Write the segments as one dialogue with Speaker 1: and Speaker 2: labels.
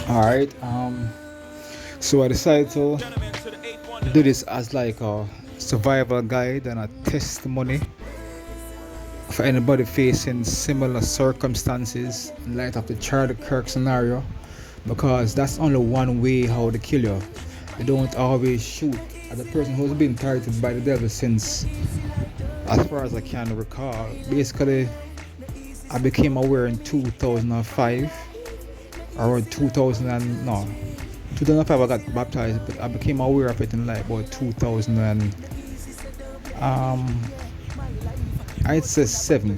Speaker 1: Alright, so I decided to do this as like a survival guide and a testimony for anybody facing similar circumstances in light of the Charlie Kirk scenario, because that's only one way how they kill you. They don't always shoot at the person who's been targeted by the devil since, as far as I can recall. Basically, I became aware in 2005 or 2000 and no 2005 I got baptized, but I became aware of it in like about 2000 and um I'd say 7,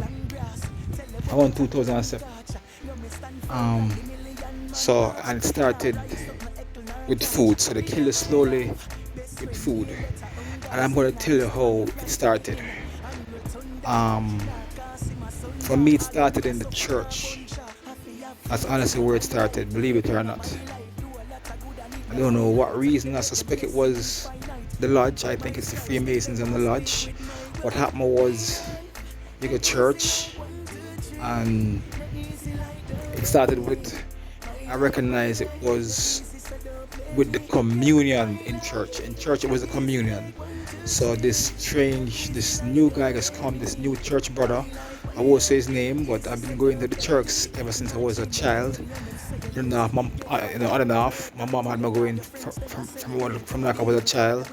Speaker 1: around 2007. um so, and it started with food, so they kill you slowly with food, and I'm going to tell you how it started. um for me, it started in the church. That's honestly where it started, believe it or not. I don't know what reason. I suspect it was the lodge. I think it's the Freemasons and the lodge. What happened was, you go to church, and it started with, I recognize it was with the communion in church. In church, it was the communion. So this new guy has come, this new church brother. I won't say his name, but I've been going to the church ever since I was a child. On and off. My mom had me going from like I was a child,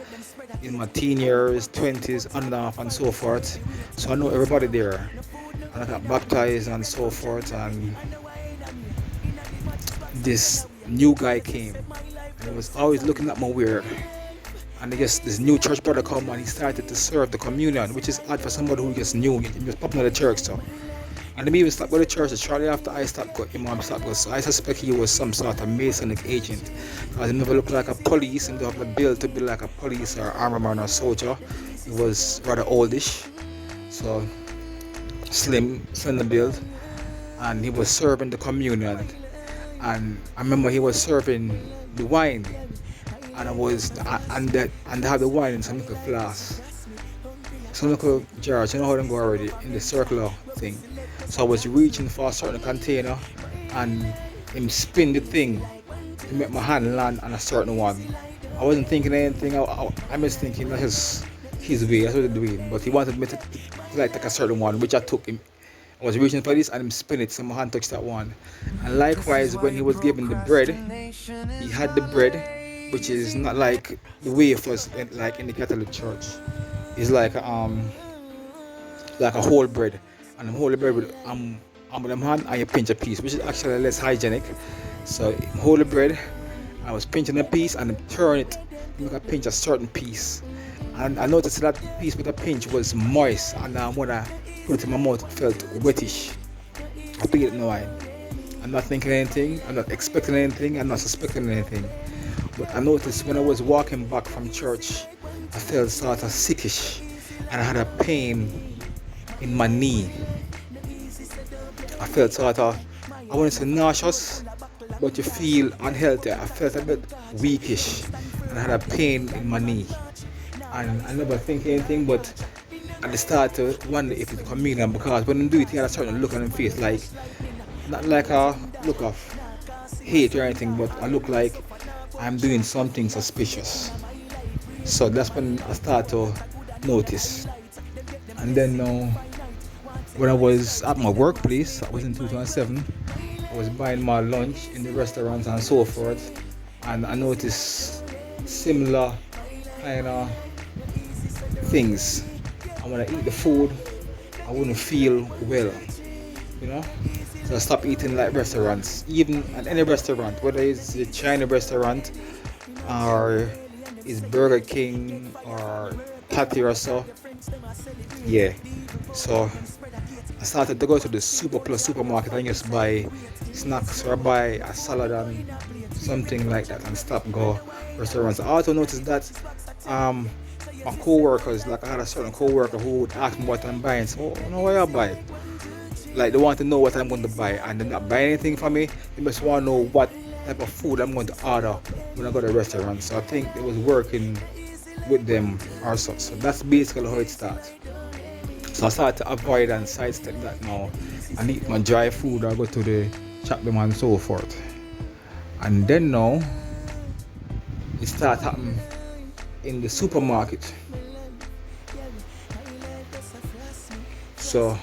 Speaker 1: in my teen years, 20s, on and off, and so forth. So I know everybody there. And I got baptized and so forth. And this new guy came, and he was always looking at me weird. And I guess this new church brother come, and he started to serve the communion, which is odd for somebody who just knew. He was popping at the church, so. And me even stopped going to church. Shortly after I stopped going, Imam stopped going. So I suspect he was some sort of Masonic agent, because he never looked like a police, and have the build to be like a police or armor man or soldier. He was rather oldish, so slender build, and he was serving the communion. And I remember he was serving the wine, and and they have the wine in some little flask, some little jars. You know how them go already in the circular thing. So I was reaching for a certain container, and him spin the thing to make my hand land on a certain one. I wasn't thinking anything. I was thinking that's just his way. That's what he's doing. But he wanted me to like take a certain one, which I took him. I was reaching for this, and him spin it, so my hand touched that one. And likewise, when he was given the bread, he had the bread, which is not like the wafers like in the Catholic Church. It's like a whole bread, and the whole bread with with them hand, and you pinch a piece, which is actually less hygienic. So hold the bread, I was pinching a piece, and turn it, make a pinch a certain piece. And I noticed that piece with a pinch was moist, and when I put it in my mouth, it felt wettish. I picked it in the wine. I'm not thinking anything, I'm not expecting anything, I'm not suspecting anything. But I noticed when I was walking back from church, I felt sort of sickish, and I had a pain in my knee. I felt sort of, I wouldn't say nauseous, but you feel unhealthy. I felt a bit weakish, and I had a pain in my knee. And I never think anything, but I started to wonder if it's a comedian, because when they do it, he had a certain look on his face, like, not like a look of hate or anything, but I look like I'm doing something suspicious. So that's when I started to notice. And then when I was at my workplace, I was in 2007, I was buying my lunch in the restaurants and so forth, and I noticed similar kind of things. And when I eat the food, I wouldn't feel well, you know. So I stopped eating like restaurants, even at any restaurant, whether it's a China restaurant or it's Burger King or Patty or so. Yeah. So I started to go to the Super Plus supermarket and just buy snacks or buy a salad and something like that, and stop go restaurants. I also noticed that my co-workers, like I had a certain co-worker who would ask me what I'm buying. So, oh, no, what you buy? Like they want to know what I'm going to buy, and they're not buying anything for me. They just want to know what type of food I'm going to order when I go to the restaurant. So I think it was working with them also. So that's basically how it starts. So I started to avoid and sidestep that now, and eat my dry food or go to the shop them and so forth. And then now it start happening in the supermarket. So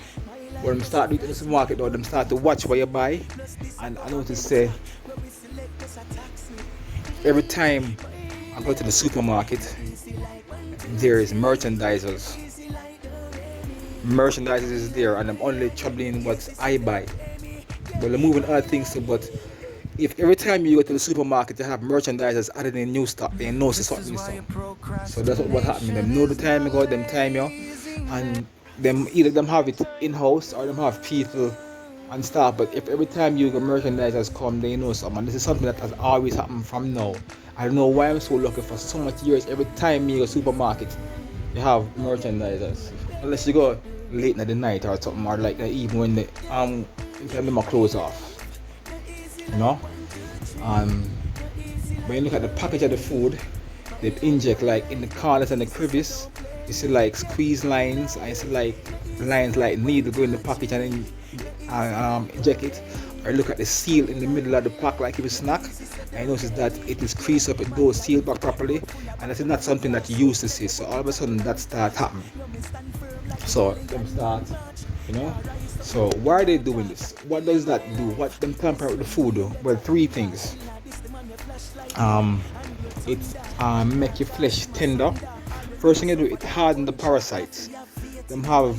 Speaker 1: when them start doing it in the supermarket now, them start to watch what you buy. And I notice say every time I go to the supermarket, there is merchandisers. Merchandisers is there, and I'm only troubling what I buy. Well, I'm moving other things too, but if every time you go to the supermarket they have merchandisers added in new stock, they know it's something new stuff. So that's what happening. Them know the time you go, them time you, and them either them have it in house or them have people and stuff. But if every time you go merchandisers come, they know something. And this is something that has always happened from now. I don't know why I'm so lucky for so much years. Every time you go supermarket, you have merchandisers. Unless you go late in the night or something, or like even when they them my clothes off. You know? When you look at the package of the food, they inject like in the corners and the crevice, you see like squeeze lines, and you see like lines like needle go in the package and then inject it. Or look at the seal in the middle of the pack like if it's snack, and you notice that it is creased up, it goes sealed back properly, and that is not something that you used to see. So all of a sudden that start happening. So them start, you know. So why are they doing this? What does that do? What them tamper with the food do? Well, three things. It make your flesh tender. First thing you do, it harden the parasites. Them have,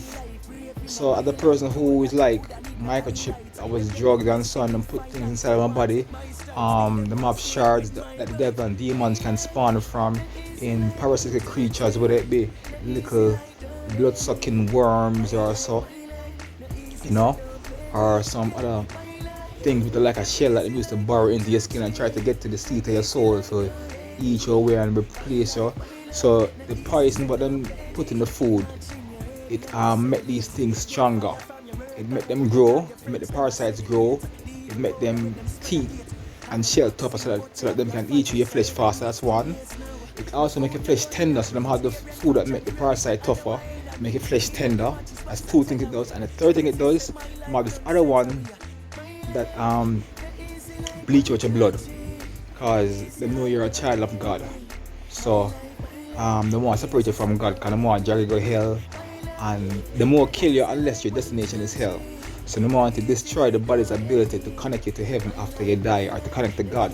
Speaker 1: so other person who is like microchip, I was drugged and so on, and put things inside my body. Them have shards that the devil and demons can spawn from in parasitic creatures, whether it be little blood-sucking worms or so, you know, or some other things with like a shell that they used to burrow into your skin and try to get to the seat of your soul, so eat your way and replace you. So the poison what them put in the food, it make these things stronger. It make them grow, it make the parasites grow, it make them teeth and shell tougher so that them can eat your flesh faster. That's one. It also make your flesh tender, so them have the food that make the parasite tougher, make your flesh tender. That's two things it does. And the third thing it does, them have this other one that bleach out your blood, because they know you're a child of God. So they want to separate you from God, because they want to drag you to hell, and they won't kill you unless your destination is hell. So they want to destroy the body's ability to connect you to heaven after you die, or to connect to God.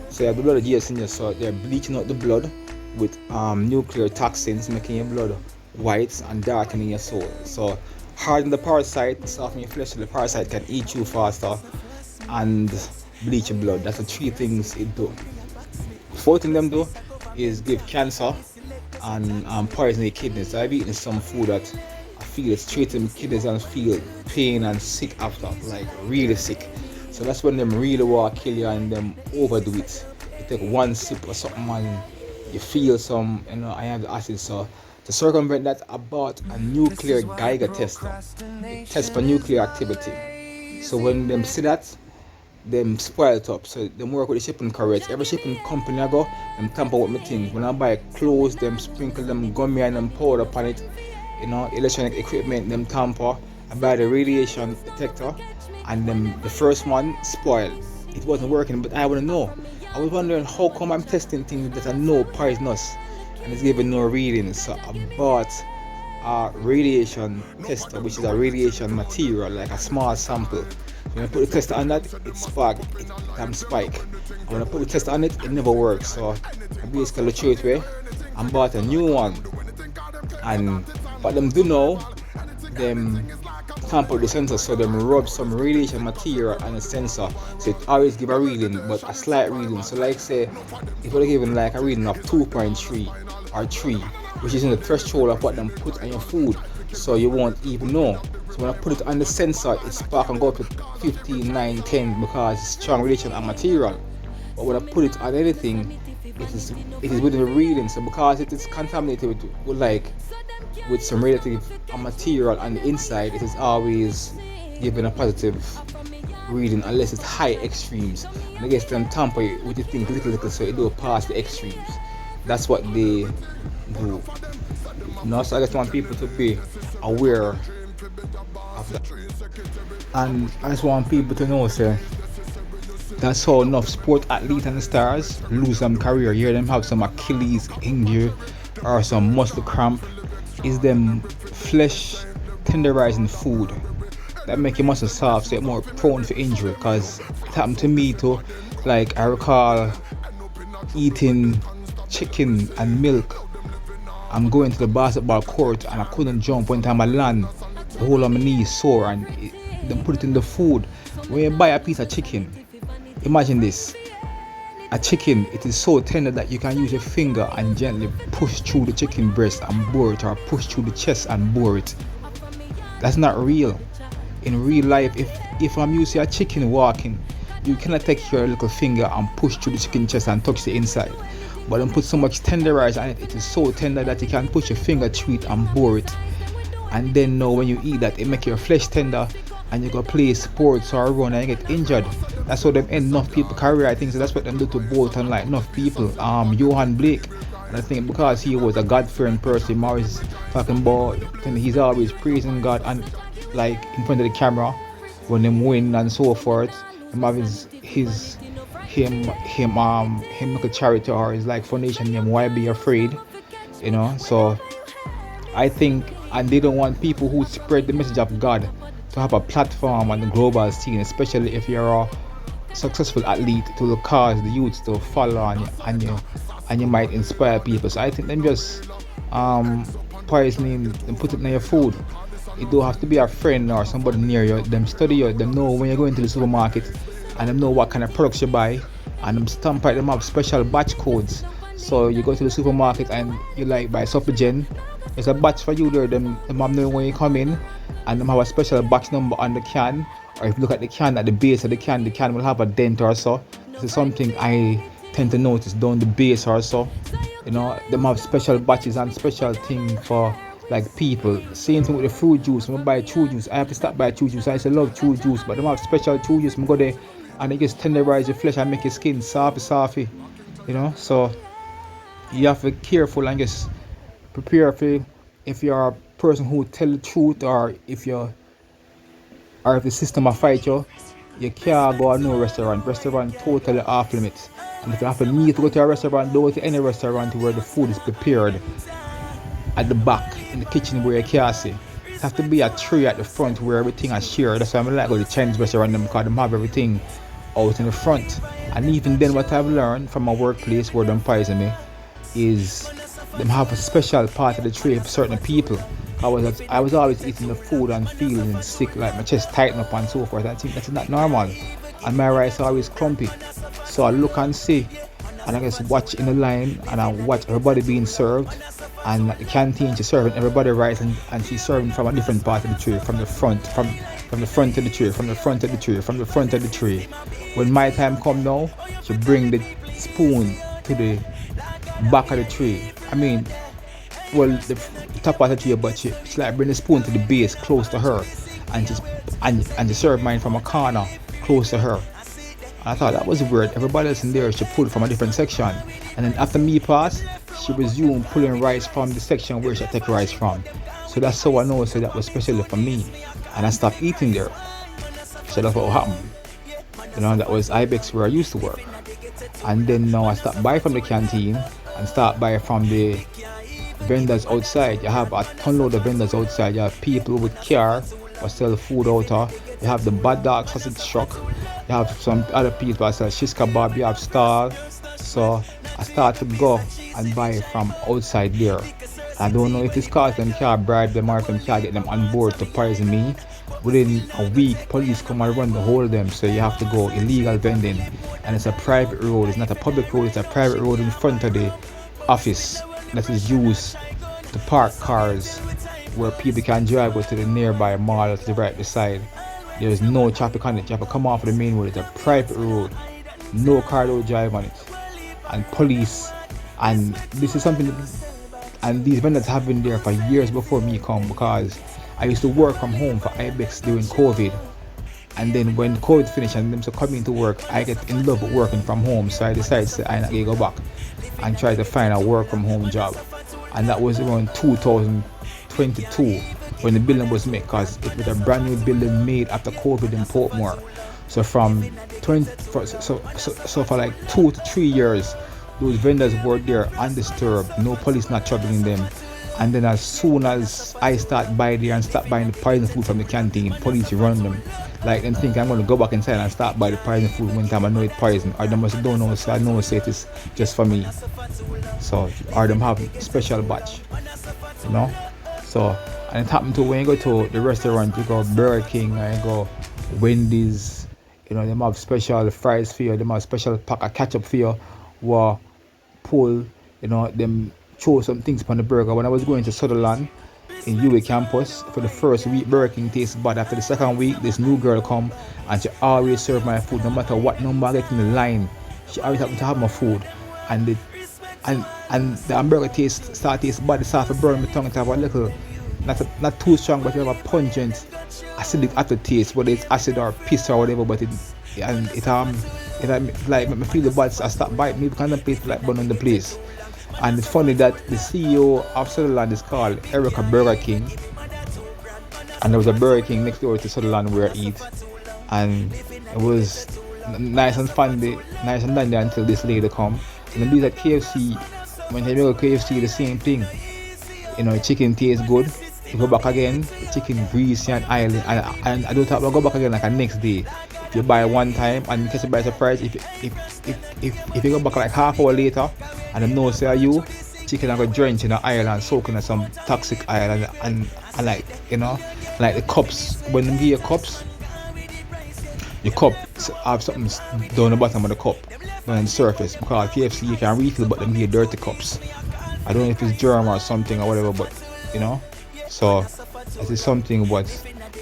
Speaker 1: So you have the blood of Jesus in you, so they're bleaching out the blood with nuclear toxins, making your blood white and darkening your soul. So harden the parasite, soften your flesh so the parasite can eat you faster, and bleach your blood. That's the three things it do. Fourth thing them do is give cancer and poison your kidneys. So I've eaten some food that I feel it's straight in my kidneys and feel pain and sick after, like really sick. So that's when them really want to kill you and them overdo it. You take one sip or something and you feel some, ionic acid. So to circumvent that, I bought a nuclear Geiger tester. It tests for nuclear activity. So when them see that, them spoil it up. So them work with the shipping correct. Every shipping company I go, them tamper with my things. When I buy clothes, them sprinkle them gummy and them powder upon it. Electronic equipment, them tamper. I buy the radiation detector, and then the first one spoiled. It wasn't working, but I wouldn't know. I was wondering how come I'm testing things that I know poisonous and it's giving no reading. So I bought a radiation tester, which is a radiation material, like a small sample. When I put the tester on that, it spark, it can spike. And when I put the tester on it, it never works. So I basically threw it away and bought a new one. And what them do now, them tamper the sensor, so them rub some radiation material on the sensor, so it always give a reading, but a slight reading. So like say, it would have given like a reading of 2.3 or 3, which is in the threshold of what them put on your food, so you won't even know. So when I put it on the sensor, it spark and go up to 15, 9, 10 because it's strong radiation and material. But when I put it on anything, it is within the reading. So because it is contaminated with some radioactive material on the inside, it is always giving a positive reading unless it's high extremes. And I guess them tamper with the thing little so it don't pass the extremes. That's what they do. So I just want people to be aware of that. And I just want people to know, say, That's how enough sport athletes and stars lose some career. You hear them have some Achilles injury or some muscle cramp. Is them flesh tenderizing food that make your muscle soft so you're more prone for injury. Cause it happened to me too. Like I recall eating chicken and milk. I'm going to the basketball court and I couldn't jump. One time I land, the whole of my knee is sore and then put it in the food. When you buy a piece of chicken, imagine this. A chicken, it is so tender that you can use your finger and gently push through the chicken breast and bore it, or push through the chest and bore it. That's not real. In real life, if I'm using a chicken walking, you cannot take your little finger and push through the chicken chest and touch the inside. But don't put so much tenderizer on it. It is so tender that you can push your finger through it and bore it. And then now when you eat that, it make your flesh tender and you go play sports or run and you get injured. That's how them end enough people career, I think. So that's what them do to Bolton, like enough people. Johan Blake, and I think because he was a God-fearing person, he's always talking about, and he's always praising God and like in front of the camera when them win and so forth. Him have him make a charity or his like foundation name, Why Be Afraid, you know. So I think, and they don't want people who spread the message of God to have a platform on the global scene, especially if you're a successful athlete, to cause the youths to follow on you, and you might inspire people. So I think them just poisoning and put it in your food. It don't have to be a friend or somebody near you. Them study you, them know when you go into the supermarket and them know what kind of products you buy, and them stamp out, them have special batch codes. So you go to the supermarket and you like buy Suppergen, there's a batch for you there. Them have know when you come in, and them have a special batch number on the can. Or if you look at the can, at the base of the can will have a dent or so. This is something I tend to notice down the base or so. You know, them have special batches and special thing for like people. Same thing with the fruit juice. When I buy true juice, I have to stop by true juice. I used to love true juice, but them have special true juice. I go there and they just tenderize your flesh and make your skin soft. You know, so you have to be careful and just prepare for if you're a person who tell the truth, or if the system will fight you. You can't go to no restaurant totally off limits. And if you have to need to go to a restaurant, don't go to any restaurant where the food is prepared at the back in the kitchen where you can't see. It has to be a tray at the front where everything is shared. That's why I like go to the Chinese restaurant because they have everything out in the front. And even then, what I've learned from my workplace where them poison me is them have a special part of the tray for certain people. I was always eating the food and feeling sick, like my chest tighten up and so forth. I think that's not normal. And my rice always clumpy. So I look and see, and I just watch in the line, and I watch everybody being served. And at the canteen, she's serving everybody rice, and she's serving from a different part of the tray, from the front of the tray. When my time come now, she bring the spoon to the back of the tray. I mean, well, the top part of the tray, but she like bring the spoon to the base, close to her, and she serve mine from a corner, close to her. I thought that was weird. Everybody else in there, she pulled from a different section, and then after me pass, she resumed pulling rice from the section where she take rice from. So that's how I know. So that was specially for me, and I stopped eating there. So that's what happened. You know, that was Ibex where I used to work, and then now I stopped buy from the canteen and start buy from the vendors outside. You have a ton load of vendors outside. You have people with car or sell food out there. You have the bad dog sausage truck. You have some other people that sell shish kebab. You have stall. So I start to go and buy from outside there. I don't know if it's cause them can't bribe them or if them can't get them on board to poison me. Within a week, police come and run the whole of them. So you have to go illegal vending. And it's a private road. It's not a public road. It's a private road in front of the office that is used to park cars where people can drive go to the nearby mall to the right beside. There is no traffic on it. You have to come off the main road. It's a private road. No car will drive on it. And police, and this is something and these vendors have been there for years before me come, because I used to work from home for Ibex during COVID. And then when COVID finished and them so coming to work, I get in love with working from home. So I decided to I not go back and try to find a work from home job. And that was around 2022 when the building was made, because it was a brand new building made after COVID in Portmore. So from 20 so for like 2 to 3 years, those vendors were there undisturbed, no police not troubling them. And then as soon as I start by there and start buying the poison food from the canteen, police run them. Like them think I'm gonna go back inside and start buy the poison food when time I know it's poison. Or they must don't know, so I know say it is just for me. So or them have special batch, you know. So and it happened to when you go to the restaurant, you go Burger King or you go Wendy's, you know, them have special fries for you, them have special pack of ketchup for you, or pull, you know, them throw some things on the burger. When I was going to Sutherland in UA campus for the first week, Burger King tastes bad. After the second week, this new girl come and she always serve my food, no matter what number I get in the line. She always happen to have my food, and the hamburger start taste bad. It start to burn my tongue. It have a little, not too strong, but it have a pungent acidic aftertaste, whether it's acid or piss or whatever. But it like make me feel the bad. I start biting me because the place like burn on the place. And it's funny that the CEO of Sutherland is called Erica Burger King, and there was a Burger King next door to Sutherland where I eat, and it was nice and dandy until this lady come. And then do that KFC. When I go to KFC, the same thing. You know, chicken tastes good. You go back again, the chicken greasy and oily, and I don't have to go back again like the next day. If you buy one time and you catch it by surprise, if you go back like half hour later and them know say you, chicken are going to drench in the oil and soaking in some toxic oil and like, you know, like the cups, when them give you cups, the cup have something down the bottom of the cup, down on the surface, because KFC you can refill but them give you dirty cups. I don't know if it's germ or something or whatever, but you know, so this is something what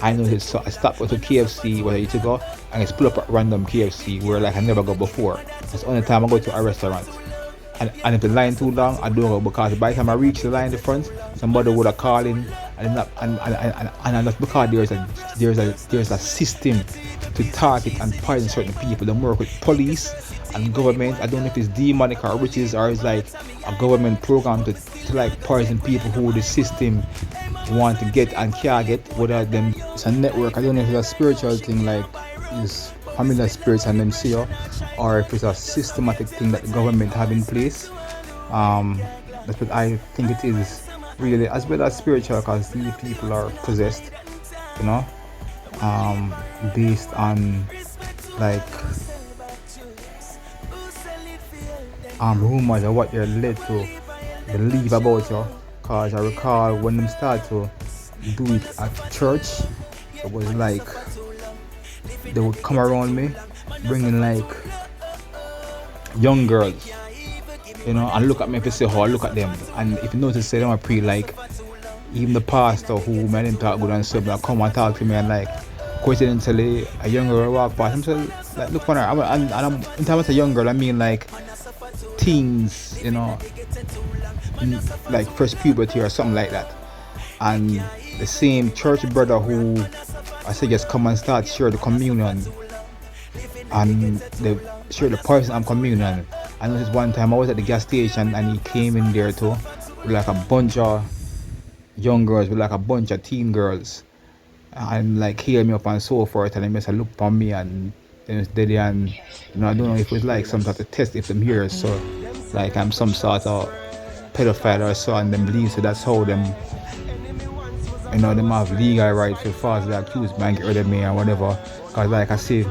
Speaker 1: I noticed. So I stopped at KFC where I used to go, and it's pull up at random KFC where like I never go before. It's the only time I go to a restaurant. And if the line too long, I don't go, because by the time I reach the line in the front, somebody would have called in, and that's because there's a system to target and poison certain people. They work with police and government. I don't know if it's demonic or witches or it's like a government program to like poison people who the system want to get and can't get without them. It's a network. I don't know if it's a spiritual thing like is familiar spirits and them see you, or if it's a systematic thing that the government have in place. That's what I think it is, really, as well as spiritual, because these people are possessed, you know, based on like rumors of what they're led to believe about you. Because I recall when them start to do it at church, it was like they would come around me bringing like young girls, you know, and look at me if you say how I look at them. And if you notice, say them are pretty, like even the pastor who made him talk good and stuff, like come and talk to me, and like coincidentally a young girl walk past him, so like look for her. And I'm in terms of a young girl, I mean like teens, you know, like first puberty or something like that. And the same church brother who I say just come and start share the communion, and they share the person and communion. I noticed one time I was at the gas station and he came in there too with like a bunch of young girls, with like a bunch of teen girls, and like hear me up and so forth, and they must look upon me and they and you know, I don't know if it was like some sort of test if them here, so like I'm some sort of pedophile or so, and them believe so that's how them, you know, them have legal right to falsely accuse me and get rid of me and whatever. Because like I say,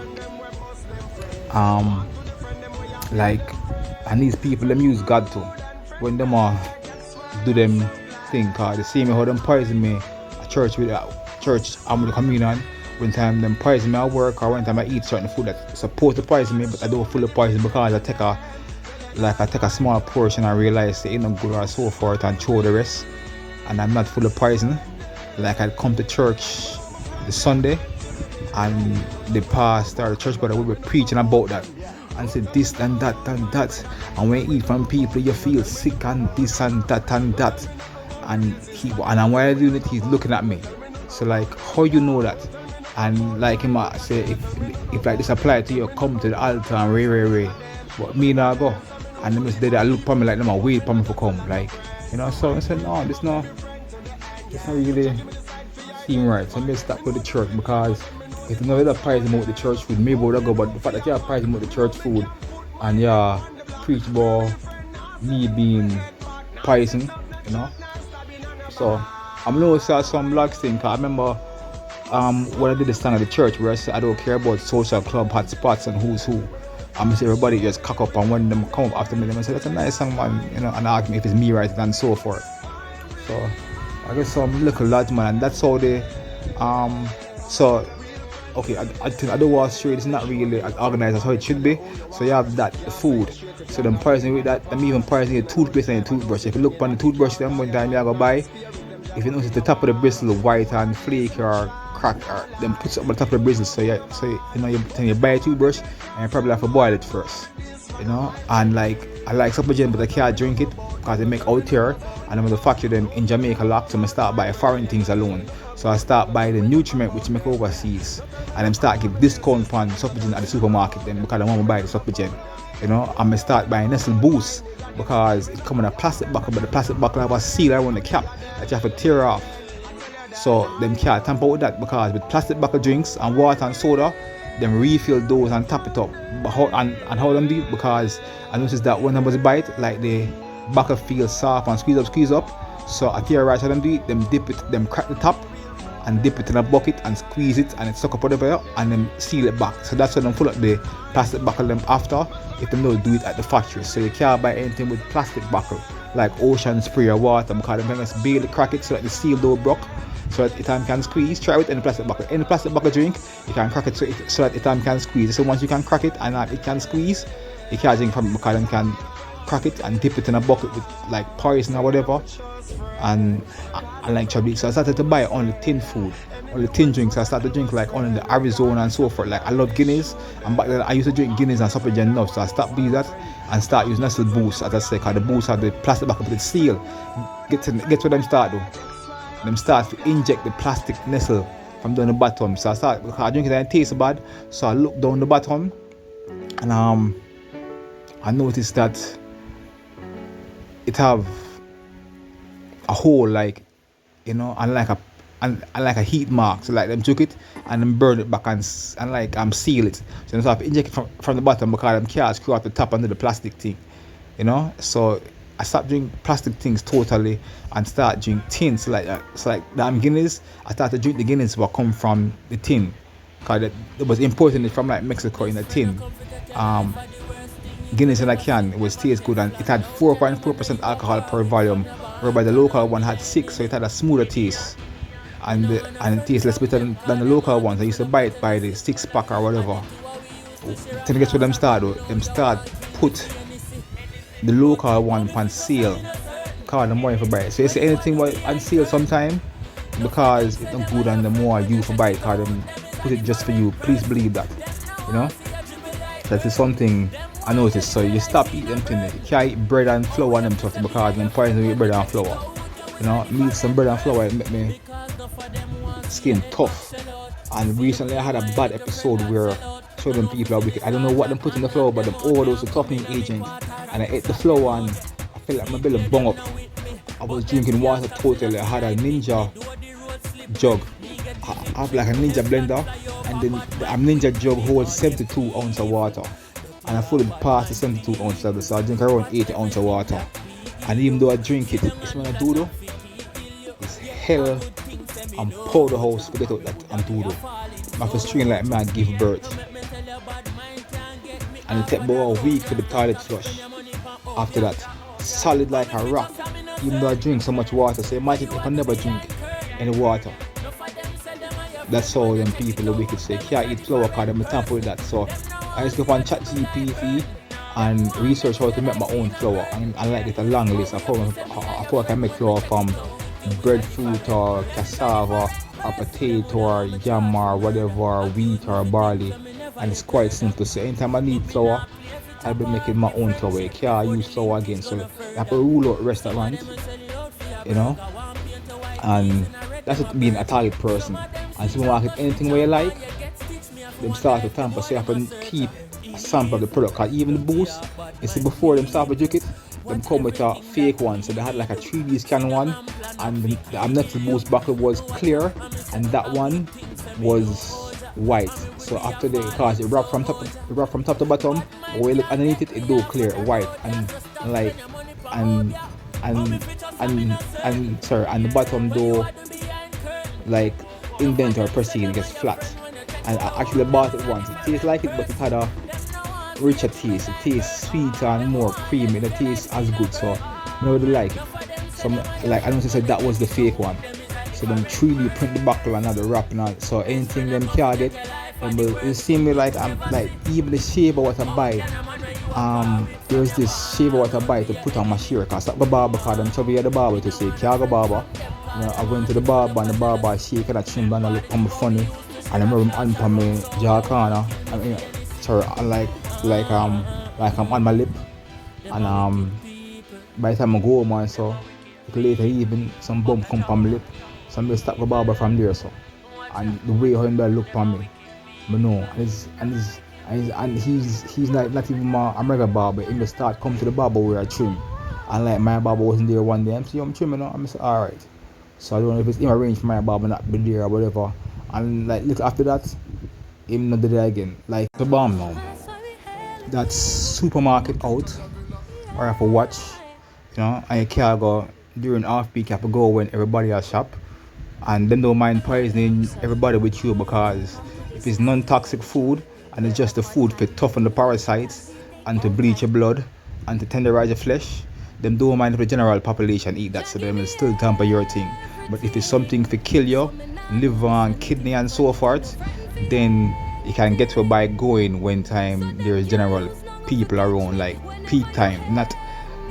Speaker 1: like, and these people them use God too when them do them thing, cause they see me how them poison me at church with I'm with the communion. When time them poison me at work, or when time I eat certain food that's supposed to poison me, but I don't fully poison because I take a small portion and realize it ain't no good or so forth and throw the rest, and I'm not full of poison. Like I'd come to church the Sunday and the pastor, the church brother, we were preaching about that and said this and that and that, and when you eat from people you feel sick and this and that, and while I doing it he's looking at me. So like, how you know that? And like him say, if like this apply to you, come to the altar and ray. But me now go, and them just I look for me like them a wait for me to come, like, you know. So I said no, it's not really seem right. So I stop with the church, because If you know that price them with the church food, maybe would go, but the fact that you price them with the church food and preach about me being poison, you know. So I'm gonna say some black thing. I remember when I did this thing at the church where I said I don't care about social club hot spots and who's who. I'm say everybody just cock up, and when them come up after me, them say that's a nice song, man, you know, and ask me if it's me right and so forth. So I guess some little lads, man, and that's how they so okay, I think I don't want to show it's not really as organized as how it should be. So you have that the food. So them pricing with that, them even pricing your toothpaste and your toothbrush. If you look upon the toothbrush, them one time you go buy. If you notice the top of the bristle white and flaky or crack, or them puts up on the top of the bristle, so you buy a toothbrush and you probably have to boil it first, you know. And like I like supplement, but I can't drink it because they make out here, and I'm the factory them in Jamaica locked. So I start buying foreign things alone. So I start buying the nutriment which make overseas, and then start give discount on supplement at the supermarket then because I want to buy the supplement, you know. And I start buying Nestle Boost because it come in a plastic bottle, but the plastic bottle have a seal around the cap that you have to tear off. So them can't tamper with that because with plastic bottle drinks and water and soda, them refill those and tap it up. But how them do it? Because I noticed that when somebody bite, like the bottle feels soft and squeeze up. So I tear right how them do it, them dip it, them crack the top and dip it in a bucket and squeeze it and it suck up out of there and then seal it back. So that's when them full up the plastic bottle them after if them don't do it at the factory. So you can't buy anything with plastic bottle like ocean spray or water because them just barely crack it so that the seal don't broke. So that it can squeeze. Try it in the plastic bottle. In the plastic bottle drink, you can crack it so that it can squeeze. So once you can crack it and it can squeeze, you can't drink from it because you can crack it and dip it in a bucket with like poison or whatever. And I like chubby. So I started to buy only tin food, only tin drinks. I started to drink like only the Arizona and so forth. Like I love Guinness, and back then I used to drink Guinness and supplement enough. So I stopped doing that and start using Nestle Boost, as I say, because the Boost have the plastic bottle with the seal. Get where them start though. Them start to inject the plastic Nestle from down the bottom. So I drink it and it tastes bad. So I look down the bottom and I noticed that it have a hole, like, you know, and like a heat mark. So like them took it and then burn it back and like seal it. So I have to inject it from the bottom because them can't screw out the top under the plastic thing, you know. So I stopped drinking plastic things totally and start drinking tins. So like damn Guinness, I started to drink the Guinness that come from the tin because it was imported from like Mexico in a tin. Guinness in a can, it was tastes good and it had 4.4% alcohol per volume, whereby the local one had 6, so it had a smoother taste and it tastes less bitter than the local ones. I used to buy it by the 6-pack or whatever. Then I guess what them start though, them start put the local one on sale because the more you buy it. So you see anything on sale sometime because it's not good and the more you buy it because them put it just for you. Please believe that, you know. That is something I noticed. So you stop eating them things. You can't eat bread and flour and them stuff because them poison with bread and flour. You know, me eat some bread and flour, it make me skin tough. And recently I had a bad episode where certain people are wicked. I don't know what them put in the flour, but them overdose the toughening agent. And I ate the flour and I felt like my belly bung up. I was drinking water totally. I had a ninja jug. I have like a ninja blender, and then the ninja jug holds 72 ounces of water. And I fully passed the 72 ounces of it, so I drink around 80 ounces of water. And even though I drink it, it's when I do though, it's hell and powderhouse to get out that and do though. I have to strain like man give birth. And it takes about a week for the toilet flush. After that, solid like a rock. Even though I drink so much water, so imagine if I never drink any water. That's how them people are wicked. So you can't eat flour because I'm tamper with that. So I just go on ChatGPT and research how to make my own flour. And I like it a long list of how I can make flour from breadfruit or cassava or potato or yam or whatever, wheat or barley. And it's quite simple. So anytime I need flour, I'll be making my own flour. You can't use flour again. So you have to rule out restaurant, you know. And that's it, being a target person. And supermarket, anything where you like, them start to tamper. So you have to keep a sample of the product. Because even the Boost, you see before them start to drink it, them come with a fake one. So they had like a 3D scan one, and the Nestle Boost bottle was clear, and that one was white. So after the cause it wrap from top to bottom, but when you look underneath it, it do clear white and like and and and the bottom do like indent or pressing gets flat. And I actually bought it once. It tastes like it, but it had a richer taste. It tastes sweeter and more creamy. The taste as good, so I really like it. So like I don't say that was the fake one. So them 3D print the buckle and the wrap and all. So anything them can get, it seem me like I'm like even the shape of what I buy. There's this shape of what I buy to put on my shirt. Cause stop the barber cause them trouble the barber to say can't go barber. You know, I go into the barber and the barber shake and I trim and I look on me funny. And I remember I'm on my jaw corner. I mean, sorry, like I'm on my lip. And by the time I go home and so later even some bump come from my lip. Somebody stop the barber from there so. And the way how him look on me. But no, and he's like not even a regular barber. He just start come to the barber where I trim. And like my barber wasn't there one day. I'm saying I'm trimming now. I'm saying alright. So I don't know if it's in arranged for my barber not be there or whatever. And like little after that, him not there again. Like the bomb now. That's supermarket out or I have to watch, you know, and you can't go during off peak, you have to go when everybody has shop. And them don't mind poisoning everybody with you because if it's non-toxic food and it's just the food to toughen the parasites and to bleach your blood and to tenderize your flesh, them don't mind if the general population eat that, so them will still tamper your thing. But if it's something to kill you, liver and kidney and so forth, then you can get to by going when time there's general people around, like peak time, not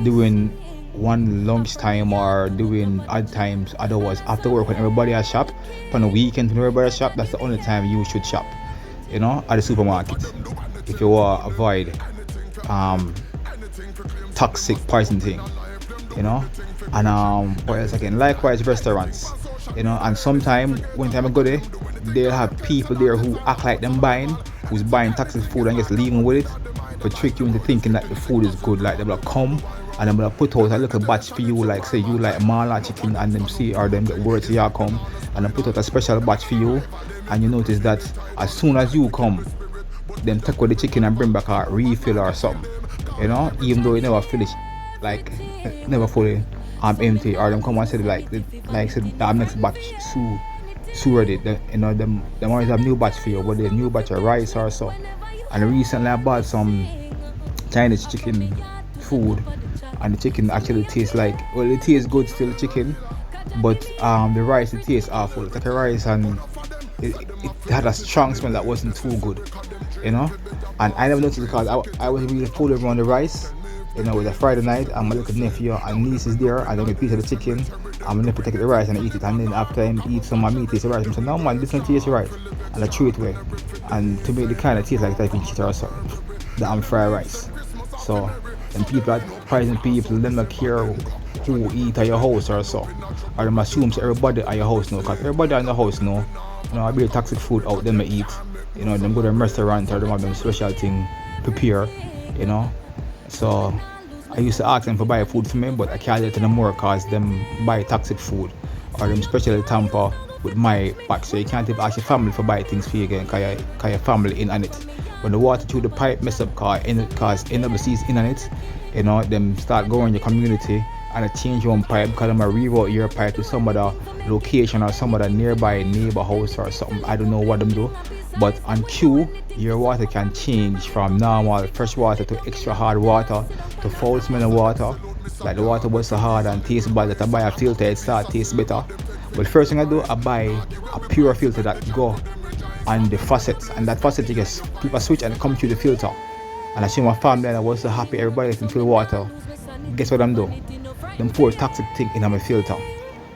Speaker 1: during one lunch time or doing odd times. Otherwise after work when everybody has shop, on the weekend when everybody has shop, that's the only time you should shop, you know, at the supermarket if you want to avoid toxic poison thing, you know. And what else again, likewise restaurants, you know. And sometimes when time I go there, they'll have people there who act like them buying, who's buying toxic food and just leaving with it to trick you into thinking that the food is good. Like they will come and I'm gonna put out a little batch for you, like say you like mala chicken and them see or them get words here come and I put out a special batch for you, and you notice that as soon as you come, them take away the chicken and bring back a refill or something, you know, even though it never finish, like never fully empty, or them come and say like said that next batch so ready, you know, them always have new batch for you, but the new batch of rice or so. And recently I bought some Chinese chicken food, and the chicken actually tastes like, well, it tastes good still, chicken, but the rice, it tastes awful. It's like a rice and it had a strong smell that wasn't too good, you know. And I never noticed because I was really full around the rice, you know, with a Friday night and my little nephew and niece is there, and then we piece of the chicken and my nephew take the rice and eat it, and then after him eat some of meat, taste the rice, I said no man, this don't taste right, and I threw it away. And to me the kind of taste like type of shit or something, that fried rice. So and people are poison people, them don't care who eat at your house or so, or them assumes everybody at your house know, because everybody in the house know, you know, I be toxic food out them eat, you know, them go to a restaurant or them have them special thing prepare, you know. So I used to ask them for buy food for me, but I can't get them more cause them buy toxic food or them specially tamper with my back. So you can't even ask your family for buy things for you again cause your family in on it. When the water through the pipe mess up cause NWC's in on it, you know, them start going in your community and I change one pipe because I'm a reroute your pipe to some other location or some other nearby neighbor house or something. I don't know what them do. But on cue, your water can change from normal fresh water to extra hard water to foul smelling water. Like the water was so hard and tastes bad that I buy a filter, it start taste better. But first thing I do, I buy a pure filter that go on the faucet, and that faucet you just flip a switch and it come through the filter. And I show my family and I was so happy everybody can fill water. Guess what I'm doing? Them pour toxic thing in my filter.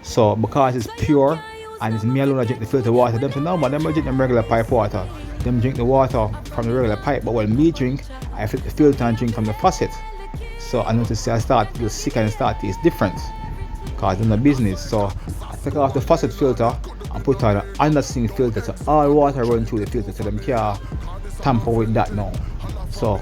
Speaker 1: So because it's pure and it's me alone that drink the filter water, them say no man, them don't drink the regular pipe water. Them drink the water from the regular pipe, but when me drink, I flip the filter and drink from the faucet. So I notice I start feel sick and start taste different because I'm the business. So I take off the faucet filter and put on an undersink filter so all water run through the filter so them can't tamper with that now. So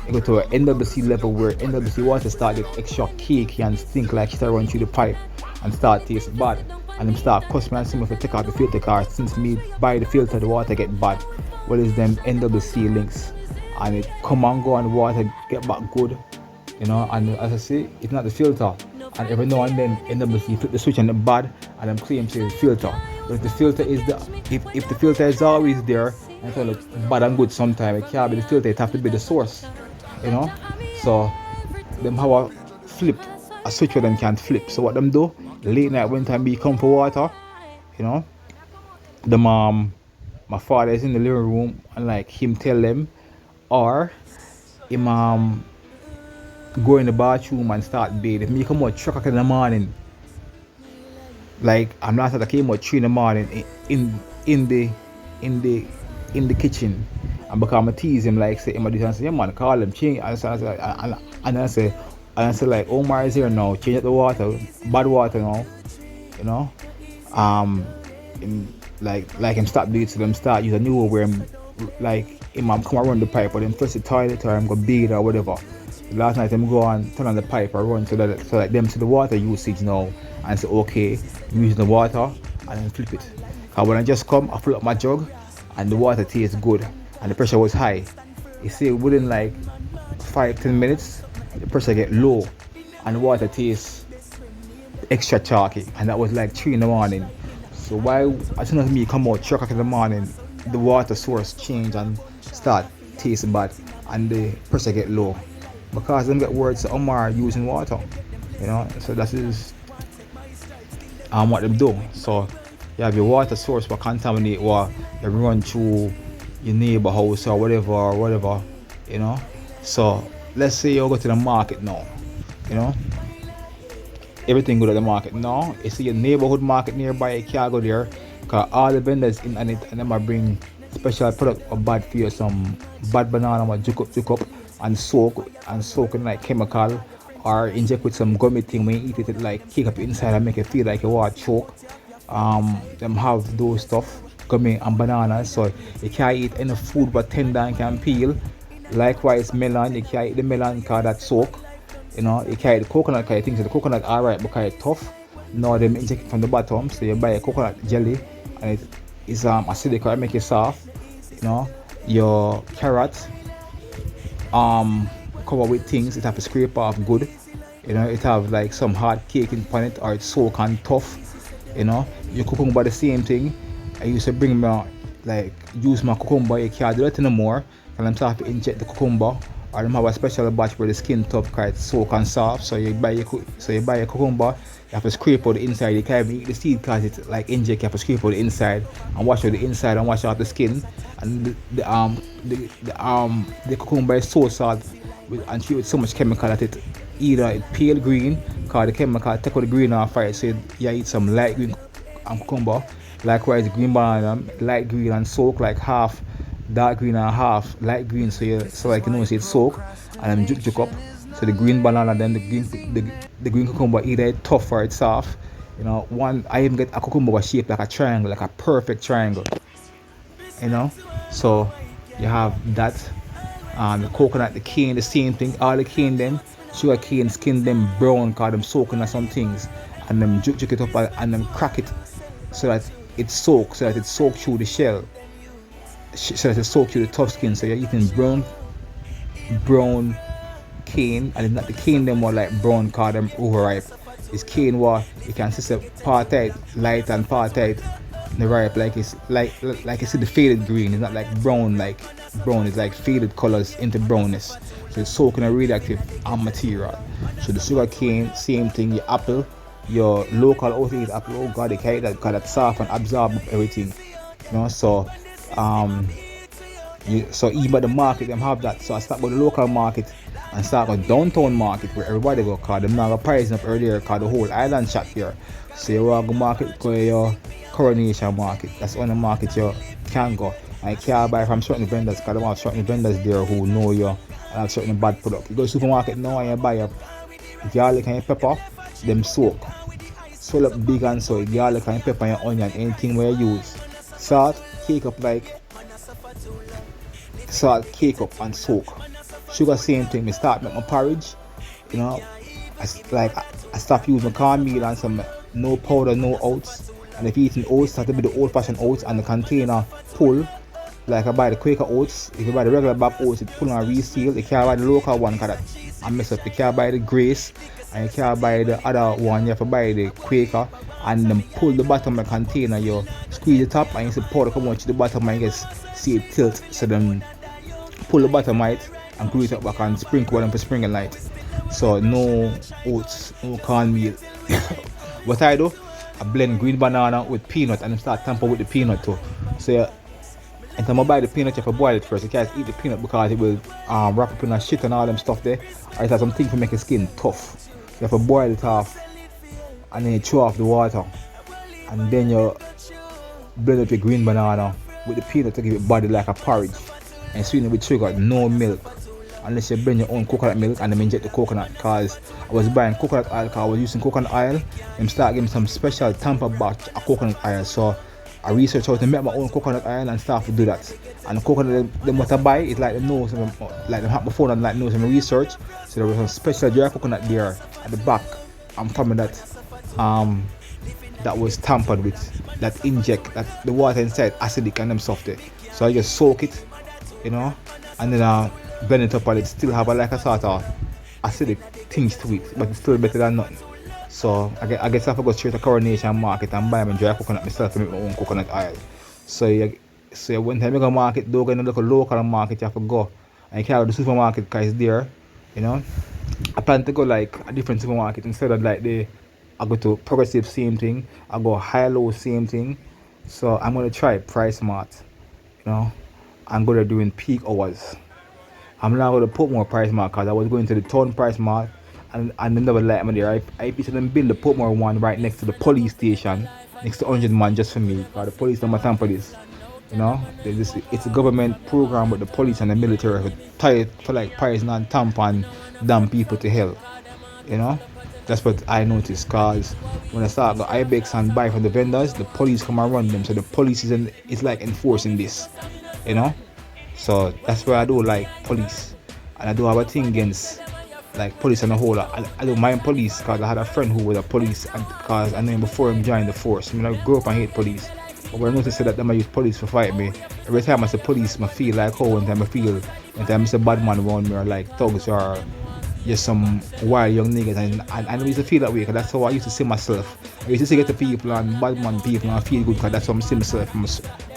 Speaker 1: you go to an NWC level where NWC water start get extra cakey and stink like it run through the pipe and start taste bad. and them start cuss me and see me for take out the filter car. Since me buy the filter, the water get bad. Well, it's them NWC links, and it come and go and the water get back good, And as I say, it's not the filter. And every now and then NWC flip the switch and the bad, and them claim to the filter. But if the filter is if the filter is always there, and it's all bad and good sometimes, it can't be the filter. It have to be the source, you know. So them have a switch where them can't flip. So what them do? Late night when time be come for water, you know, the my father is in the living room and like him tell them, or him go in the bathroom and start bathing. Me come out 3 o'clock in the morning. Like I'm not I came out 3 in the morning in the in the in the kitchen, and because I tease him like say him this and say, yeah man, call him change, and I say like Omar is here now, change up the water, bad water now, you know. Like him stop doing it, so them start use a new where him like him come around the pipe or them flush the toilet or him go bathe or whatever. Last night him go and turn on the pipe or run so that them see the water usage now and say okay, I'm using the water and then flip it. Cause when I just come, I fill up my jug and the water tastes good and the pressure was high. You see within like 5-10 minutes the pressure get low and the water tastes extra chalky, and that was like 3 in the morning. So why as soon as me come out 3 o'clock in the morning, the water source change and start taste bad and the pressure get low? Because them get words Omar using water, so that is what them do. So you have your water source will contaminate or you run through your neighbor house or whatever, So let's say you go to the market now, everything go to the market now. You see your neighborhood market nearby, you can't go there because all the vendors in on it and them are bring special product or bad for you, some bad banana or juke up and soak in like chemical or inject with some gummy thing. When you eat it like kick up inside and make it feel like you want to choke. Them have those stuff, gummy and bananas, so you can't eat any food but tender and can peel. Likewise melon, you can't eat the melon because that's soak. You can't eat the coconut because you think the coconut alright because it's tough. Now them inject it from the bottom, so you buy a coconut jelly and it is acidic or make it soft. Your carrot cover with things, it have to scrape off good. It have like some hard cake in it or it's soak and tough. Your cucumber the same thing. I used to bring my use my cucumber, you can't do that anymore and I'm start to inject the cucumber or them have a special batch where the skin tough because it's soak and soft. So you buy your cucumber, you have to scrape out the inside. You can't even eat the seed because it's like inject, you have to scrape out the inside and wash out the inside and wash out the skin. And the cucumber is so soft and treated with so much chemical that it either it pale green because the chemical take out the green off it, so you eat some light green cucumber. Likewise green banana, light green and soak like half dark green and half light green, so it's soak and then juke up. So the green banana then the green cucumber either it's tough or it's soft. One I even get a cucumber shaped like a triangle, like a perfect triangle. So you have that. The coconut, the cane, the same thing. All the cane them, sugar cane, skin them brown because them soaking on some things, and them juke it up and then crack it so that it soaks through the shell, so that it soaks through the tough skin. So you're eating brown cane, and it's not the cane them more like brown because them overripe. It's cane what you can see part light and part the ripe, like it's like you see the faded green. It's not like brown, it's like faded colors into brownness. So it's soaking a radioactive material. So the sugar cane, same thing. Your apple, your local oat apple, oh god, they carry that because that's soft and absorb everything. So so even the market them have that. So I start with the local market and start with downtown market where everybody go cause them not pricing up earlier cause the whole island shop here. So you want to go market go your Coronation market. That's on the market you can go. And you can't buy from certain vendors because they have certain vendors there who know you and have certain bad product. You go to the supermarket now and you buy your garlic and your pepper, them soak. Swell up big and so garlic and pepper and your onion, anything where you use. Salt, cake up and soak. Sugar same thing. I start make my porridge, I stop using cornmeal and some no powder, no oats. And if you're eating oats, it has to be the old-fashioned oats, and the container pull. Like I buy the Quaker oats. If you buy the regular black oats, it pull and reseal. You can't buy the local one because I mess up. You can't buy the Grace, and you can't buy the other one. You have to buy the Quaker, and then pull the bottom of the container. You squeeze the top, and you see powder come out to the bottom, and you just see it tilt. So then pull the bottom right and glue it up back and sprinkle them for sprinkle light. So no oats, no cornmeal. What I do, I blend green banana with peanut and I start tamper with the peanut too. So yeah, and time I buy the peanut, you have to boil it first. You can't eat the peanut because it will wrap up in a shit and all them stuff there. Or it has something to make your skin tough. You have to boil it off and then you throw off the water. And then you blend up your green banana with the peanut to give it body like a porridge. And sweeten it with sugar, no milk. Unless you blend your own coconut milk and then inject the coconut. Because I was buying coconut oil because I was using coconut oil. And start getting some special tamper batch of coconut oil. So I researched how to make my own coconut oil and start to do that. And the coconut them what I buy is like the nose, like them have before and like nose and research. So there was some special dry coconut there at the back. I'm coming that that was tampered with, that inject that the water inside acidic and them stuff there. So I just soak it, you know, and then blend it up and it still have like a sort of acidic things to it, but it's still better than nothing. So I guess I have to go straight to Coronation Market and buy my dry coconut myself to make my own coconut oil. So one time you go to market, don't go in the local market, you have to go. And you can't go to the supermarket because it's there, you know. I plan to go like a different supermarket instead of like I go to Progressive, same thing. I go high-low, same thing. So I'm going to try Price Mart, you know. I'm going to do in peak hours. I'm not going to put more Price Mart because I was going to the town Price Mart. And they never let me there. I picture them build the Portmore one right next to the police station, next to 100 man just for me. Because the police don't matter for this. You know, it's a government program with the police and the military for tie for like poison and tampon damn people to hell. You know, that's what I noticed. Cause when I start the Ibex and buy from the vendors, the police come and run them. So the police is like enforcing this. You know, so that's why I do like police, and I do have a thing against like police and a whole lot. I don't mind police because I had a friend who was a police and because I knew him before him joined the force. I mean, I grew up and hate police. But when I noticed that them I use police for fight me, every time I say police, I feel like one time I see a bad man around me or like thugs or just some wild young niggas, and I used to feel that way because that's how I used to see myself. I used to see get the people and bad man people and I feel good because that's how I see myself.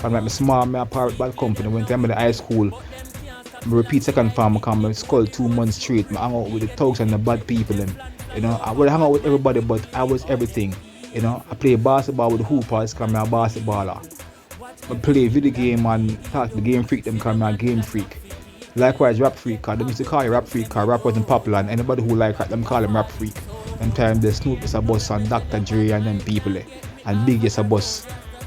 Speaker 1: I'm like small, I'm a part of bad company. When I'm in the high school, I repeat second farm, I come in school 2 months straight. I hang out with the thugs and the bad people. You know, I would hang out with everybody, but I was everything. You know, I play basketball with the hoopers because I'm a basketballer. I play video game and talk to the game freak them because I'm a game freak. Likewise, rap freak, because they used to call you rap freak because rap wasn't popular, and anybody who like rap, them call them rap freak. Them time the Snoop is a boss and Dr. Dre and them people and Big is a boss.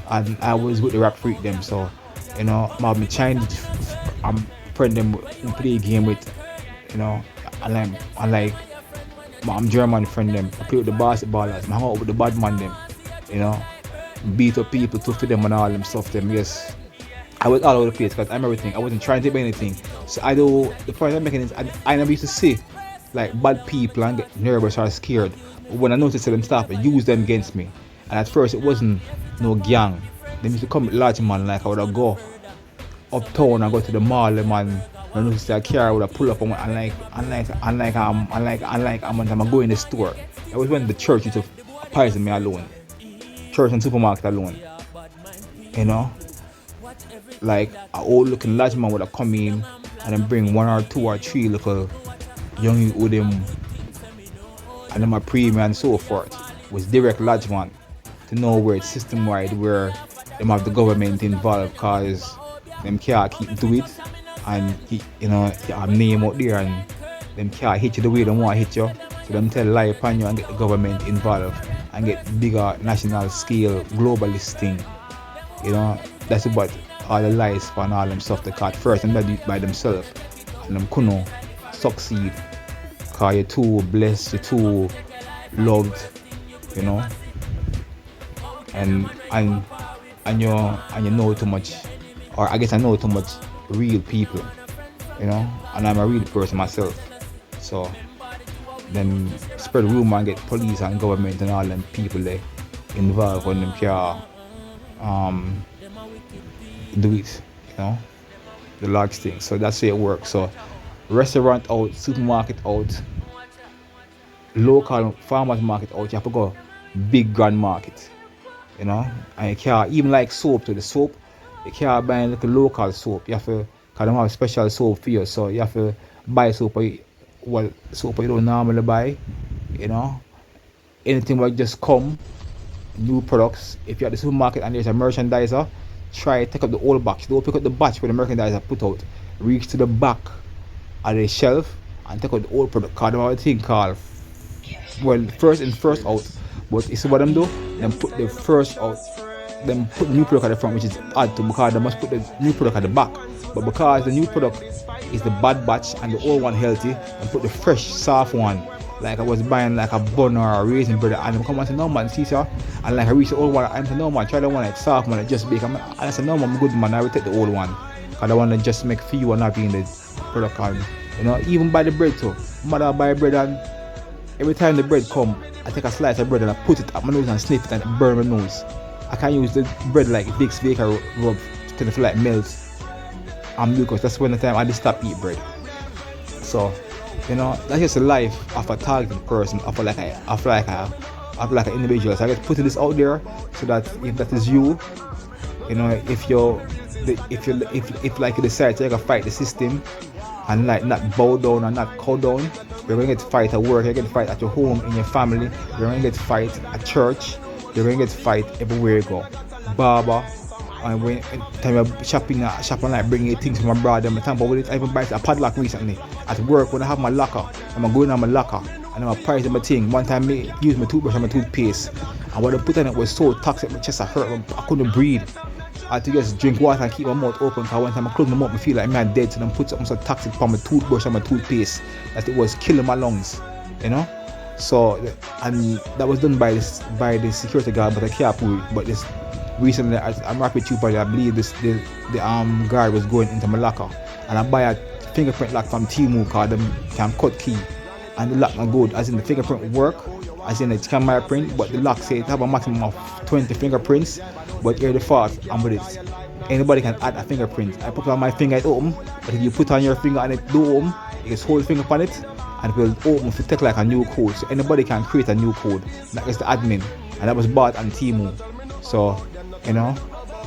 Speaker 1: And I was with the rap freak them, so you know, I have my Chinese friend them who play game with, you know, and like I'm German friend them. I play with the basketballers, I hang out with the bad man them, you know, beat up people to feed them and all them stuff them. Yes, I was all over the place because I'm everything. I wasn't trying to be anything. So I do the point I'm making is I never used to see like bad people and get nervous or scared. But when I noticed them start to use them against me, and at first it wasn't no gang. They used to come with large man, like I would go uptown and go to the mall, man. When I noticed a car, I would pull up and I'm going in the store. I was when the church used to poison me alone. Church and supermarket alone. You know? Like an old looking large man would have come in and then bring 1 or 2 or 3 little young with him and then my premium and so forth. It was direct large man to know where it's system wide where them have the government involved because them can't keep do it and you know you have name out there and them can't hit you the way they want to hit you, so them tell lie upon you and get the government involved and get bigger national scale globalist thing. You know, that's about all the lies for and all them stuff they caught first and they do it by themselves and them couldn't succeed because you're too blessed, you're too loved, you know, and you know too much, or I guess I know too much real people, you know, and I'm a real person myself. So then spread rumor and get police and government and all them people there involved when them can um, do it, you know, the large thing. So that's how it works. So restaurant out, supermarket out, local farmers market out, you have to go big grand market, you know. And you can't even like soap to the soap, you can't buy like a local soap. You have to, cause them have special soap for you, so you have to buy soap soap you don't normally buy, you know. Anything will just come new products. If you're at the supermarket and there's a merchandiser, try take up the old box. Don't pick up the batch where the merchandiser put out. Reach to the back of the shelf and take out the old product. Cause they have a thing called, well, first in first out. But you see what them do? Them put the first out, them put the new product at the front, which is odd to, because they must put the new product at the back. But because the new product is the bad batch and the old one healthy, and put the fresh soft one. Like I was buying like a bun or a raisin bread, and them come and say, no man, see sir, and like I reach the old one, and I say, no man, try the one like soft one, like just bake. And I say, no man, I'm good man, I will take the old one, cause I want to just make for you and not be in the product. And you know, even buy the bread too. Mother buy bread, and every time the bread come, I take a slice of bread and I put it up my nose and sniff it and burn my nose. I can't use the bread like Vicks Baker rub till it feel like melts. And because that's when the time I just stop eat bread. So, you know, that's just the life of a targeted person, of like an individual. So I just putting this out there so that if that is you, you know, if like you decide to fight the system and like not bow down and not cow down, you're going to get fight at work, you're going to get fight at your home, in your family, you're going to get fight at church, you're going to get fight everywhere you go. Barber, and when time you're shopping like bringing things from abroad, I'm talking about with it. I even buy a padlock recently at work when I have my locker. I'm going in my locker and I'm price my thing. One time I used my toothbrush and my toothpaste, and what I put on it was so toxic, my chest hurt, I couldn't breathe. I had to just drink water and keep my mouth open, because one time I closed my mouth, I feel like I'm dead. So then put something so toxic on my toothbrush and my toothpaste that it was killing my lungs, you know. So, and that was done by the security guard, but I can't prove it. But this recently, I'm rapid too, but I believe the guard was going into my locker, and I buy a fingerprint lock from Temu, called them can cut key, and the lock not good, as in the fingerprint work, as in it can my print, but the lock say it have a maximum of 20 fingerprints. But here the fault, I'm with it. Anybody can add a fingerprint. I put on my finger, it open, but if you put on your finger and it do open, you just hold finger on it, and it will open if you take like a new code. So anybody can create a new code. That is the admin, and that was bought on Temu. So, you know,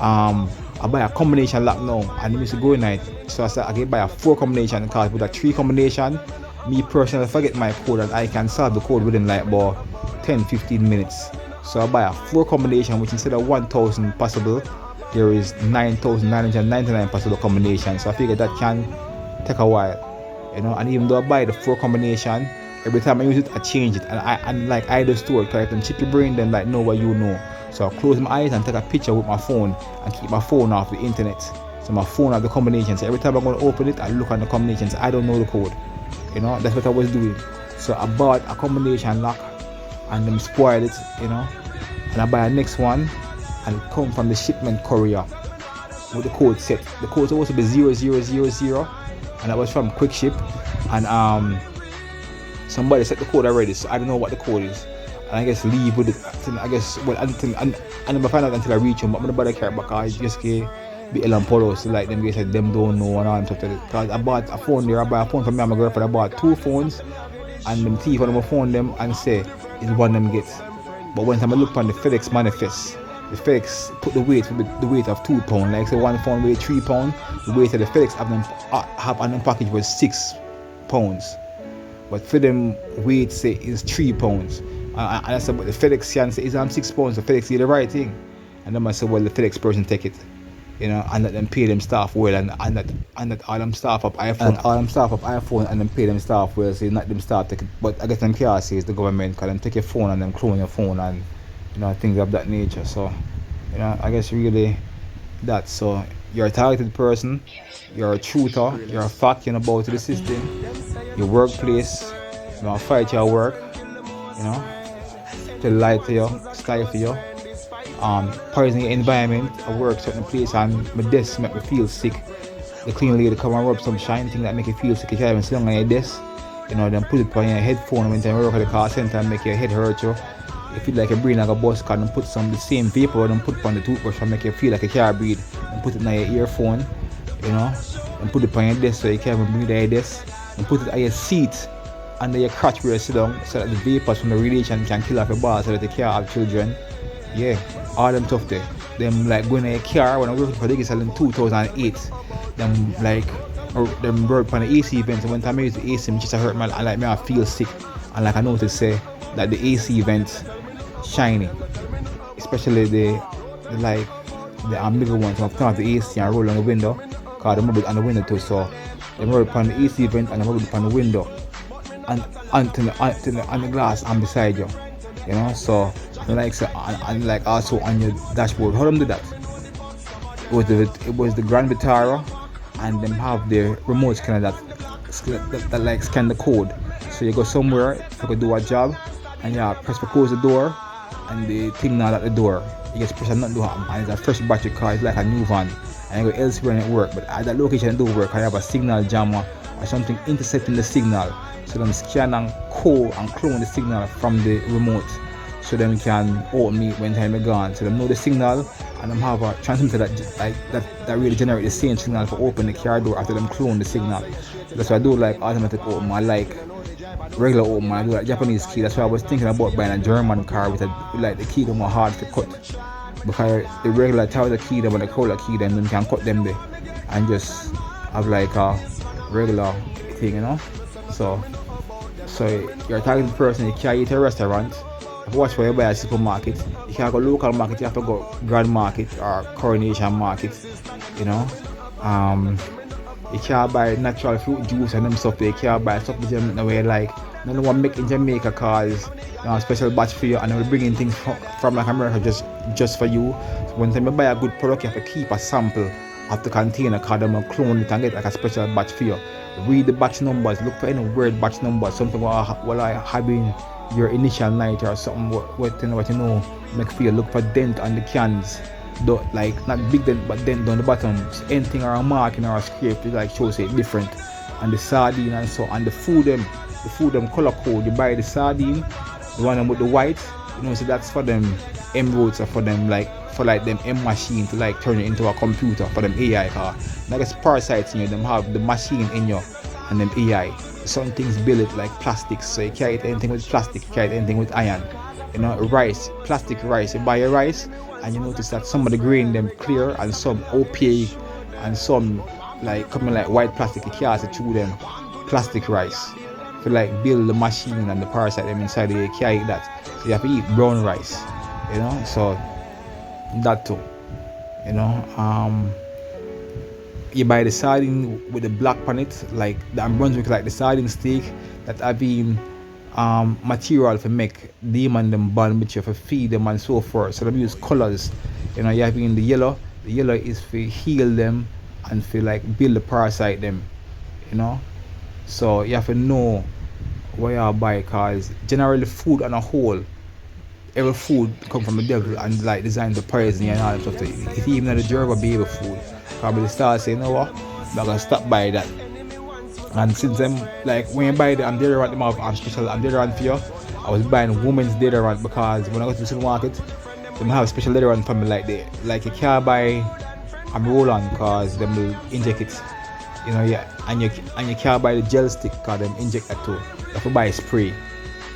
Speaker 1: I buy a combination lock now, and it used to go in it. So I said I can buy a 4 combination, because with a 3 combination, me personally forget my code, and I can solve the code within like about 10-15 minutes. So I buy a 4 combination, which instead of 1,000 possible, there is 9,999 possible combinations. So I figure that can take a while, you know. And even though I buy the 4 combination, every time I use it, I change it, and like I do store it, because I can chip your brain, then like know what you know. So I close my eyes and take a picture with my phone and keep my phone off the internet. So my phone has the combinations. So every time I'm going to open it, I look at the combinations. I don't know the code, you know. That's what I was doing. So I bought a combination lock, and them spoiled it, you know. And I buy a next one, and it come from the shipment courier with the code set. The code supposed to be 0000, and that was from Quick Ship. And somebody set the code already, so I don't know what the code is. And I guess leave with it. I guess until I never find out until I reach them. But I'm not bother care, because I just get be Ellen Polo, so like them guys said them don't know and all and stuff like that. Because I bought a phone there, I bought a phone for me and my girlfriend. I bought 2 phones, and them thief on them phone them and say it's one of them gets. But when I look on the FedEx manifest, the FedEx put the weight of 2 pounds. Like say one phone weigh 3 pounds, the weight of the FedEx have on them package was 6 pounds. But for them weight say is 3 pounds. And I said, but the FedEx can say it's 6 pounds, so FedEx did the right thing. And then I said, well, the FedEx person take it, you know, and let them pay them staff well, and that all them staff up iPhone, and then pay them staff well, so not them staff take it. But I guess them can't say it's the government, because them take your phone and them clone your phone, and you know, things of that nature. So, you know, I guess really that. So you're a targeted person, you're a truther, you're a fact, you know, about the system, your workplace, you know, fight your work, you know, to lie to you, stifle you, poison your environment. I work certain place and my desk make me feel sick. The clean lady come and rub some shiny thing that make you feel sick. You can't even sit on your desk, you know, then put it on your headphone when you work at the call center and make your head hurt you. You feel like your brain like a bus card and put some of the same vapor and put on the toothbrush and make you feel like you can't breathe. And put it on your earphone, you know, and put it on your desk so you can't even breathe at your desk. And put it on your seat under your crotch where you sit down so that the vapors from the radiation can kill off your balls so that you can't have children. Yeah, all them tough there. Them like going in a car when I worked for Digicel in 2008. Them like them work on the AC events and when time I use the AC it just hurt my like me I feel sick and like I noticed say that the AC vents shiny. Especially the like the bigger ones. So I turn off the AC and roll on the window. Cause them rub it on the window too, so them rub it on the AC vent and them rub it on the window. And on the glass and beside you. You know, so like so, and like also on your dashboard. How them do that? It was the Grand Vitara and them have the remote scanner that like scan the code. So you go somewhere, you could do a job and you press to close the door and the thing now at the door. You get pressure not do happen and it's a fresh battery car, it's like a new van and you go elsewhere and it work. But at that location it don't work, I have a signal jammer or something intercepting the signal. So them scan and code and clone the signal from the remote. So them can open me when time is gone. So them know the signal and them have a transmitter that really generate the same signal for open the car door after them clone the signal. So that's why I do like automatic open. I like regular open. I do like Japanese key. That's why I was thinking about buying a German car with like the key them are hard to cut. Because the regular Toyota key them and the Corolla key them can cut them there and just have like a regular thing, you know. So you're a targeted person, you can't eat at a restaurant. If you watch where you buy a supermarket, you can't go local market, you have to go Grand Market or Coronation Market, you know. You can't buy natural fruit juice and them stuff there. You can't buy stuff in the way like none of one make in Jamaica cause special batch for you and they will bring in things from like America just for you. So when time you buy a good product you have to keep a sample of the container cause they will clone it and get like a special batch for you. Read the batch numbers, look for any weird batch numbers, something while I having your initial night or something what you know make feel. Look for dent on the cans, like not big dent but dent down the bottom, anything or a marking or a scrape like shows it different. And the sardine and so and the food them color code. You buy the sardine, the one them with the white, you know, so that's for them emeralds or for them like them M machine to like turn it into a computer for them AI car. Like it's parasites in you, them have the machine in you and them AI. Some things build it like plastics, so you can't eat anything with plastic, you can't eat anything with iron. You know, rice, plastic rice. You buy a rice and you notice that some of the grain them clear and some opaque and some like coming like white plastic, you can't see through them. Plastic rice. To like build the machine and the parasite them inside you can't eat that. So you have to eat brown rice. You know, so that too. You know, you buy the sardine with the black on it, like the Brunswick, like the sardine steak that have been material for make them and them bond with you for feed them and so forth. So them use colors. You know, you have in the yellow is for heal them and for like build the parasite them. You know, so you have to know what you buy cause generally food on a whole, every food come from the devil and like designed to poison you and all that stuff. It's even the Gerber baby food. Probably start saying, you know what, I'm gonna stop by that. And since them like when you buy the deodorant them have special deodorant for you, I was buying women's deodorant because when I go to the supermarket, them have special deodorant for me like you can't buy a roll-on cause them will inject it. You know, yeah, and you can't buy the gel stick cause them inject that too. You have to buy a spray.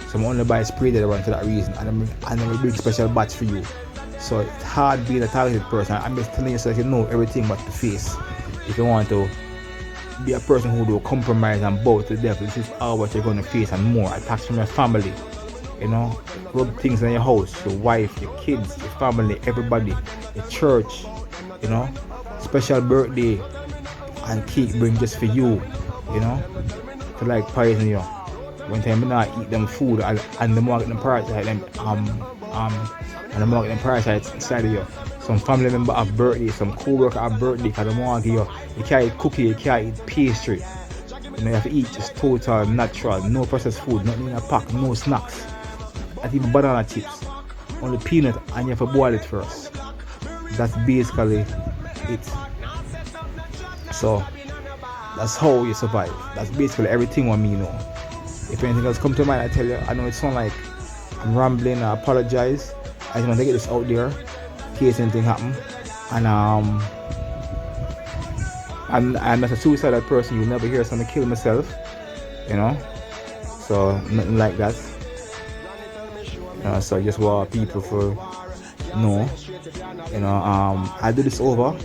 Speaker 1: So I'm only buy spray deodorant for that reason and then we bring special batch for you. So it's hard being a talented person. I'm just telling you so you know everything but the face. If you want to be a person who will compromise and bow to the devil, this is all what you're going to face and more. Attacks from your family, you know, rub things in your house, your wife, your kids, your family, everybody, your church, you know, special birthday and cake bring just for you, you know, to like poison you. When time you not eat them food and the more get them parasites them and the more get them parasites inside of you. Some family member have birthday, some co-worker have birthday because they want to give you can't eat cookie, you can't eat pastry. You know, you have to eat just total natural, no processed food, nothing in a pack, no snacks. Not even banana chips. Only peanut and you have to boil it first. That's basically it. So that's how you survive. That's basically everything what me know. If anything else come to mind, I tell you, I know it sounds like I'm rambling. I apologize. I just want to get this out there in case anything happen. And I'm not a suicidal person. You never hear someone kill myself, you know. So nothing like that. So I just want people to know, I do this over.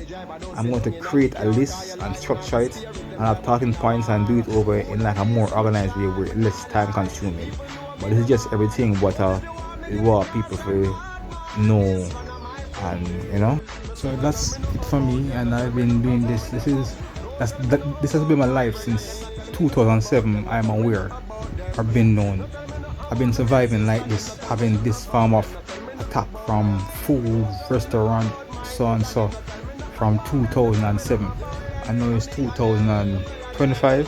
Speaker 1: I'm going to create a list and structure it and have talking points and do it over in like a more organized way where it's less time consuming. But this is just everything what it want people to know, and. So that's it for me, and I've been doing this. This has been my life since 2007. I'm aware, I've been known. I've been surviving like this, having this form of attack from food, restaurant, so and so, from 2007. I know it's 2025,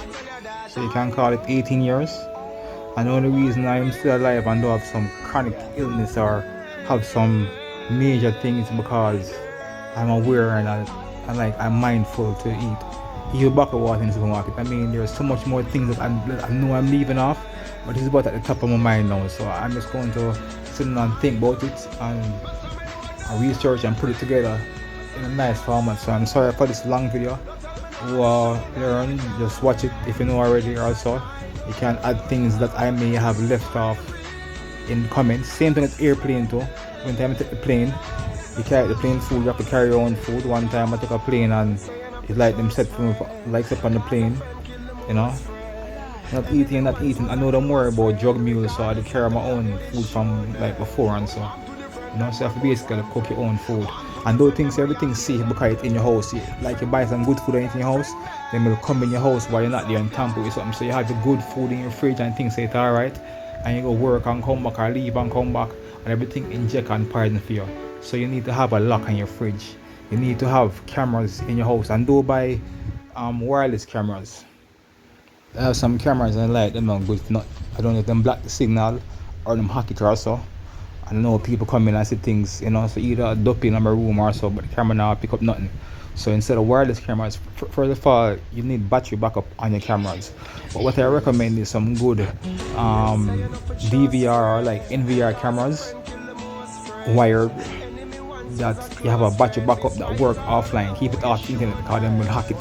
Speaker 1: so you can call it 18 years. And the only reason I'm still alive and don't have some chronic illness or have some major things because I'm aware and I'm mindful to eat. You bucket water in the supermarket. I mean, there's so much more things that I know I'm leaving off, but this is what at the top of my mind now. So I'm just going to sit down and think about it and research and put it together in a nice format. So I'm sorry for this long video. Learn, just watch it if you know already. Also, you can add things that I may have left off in the comments. Same thing with airplane too. When time I take the plane, you carry the plane food, you have to carry your own food. One time I took a plane and it's like them set for me, like up on the plane, Not eating. I know don't worry about drug mules, so I had to carry my own food from like before and so. So you have to basically cook your own food. And those things, everything's safe because it's in your house. Like you buy some good food and in your house, then will come in your house while you're not there and tamper with something. So you have the good food in your fridge and things say it's alright. And you go work and come back or leave and come back and everything inject and poison for you. So you need to have a lock on your fridge. You need to have cameras in your house and don't buy wireless cameras. I have some cameras and I like them good. I don't know if them block the signal or them hack it or so. I know people come in and see things, so either a duck in my room or so, but the camera now pick up nothing. So instead of wireless cameras, first of all, you need battery backup on your cameras. But what I recommend is some good DVR or like NVR cameras, wired, that you have a battery backup that work offline. Keep it off the internet because then will hack it,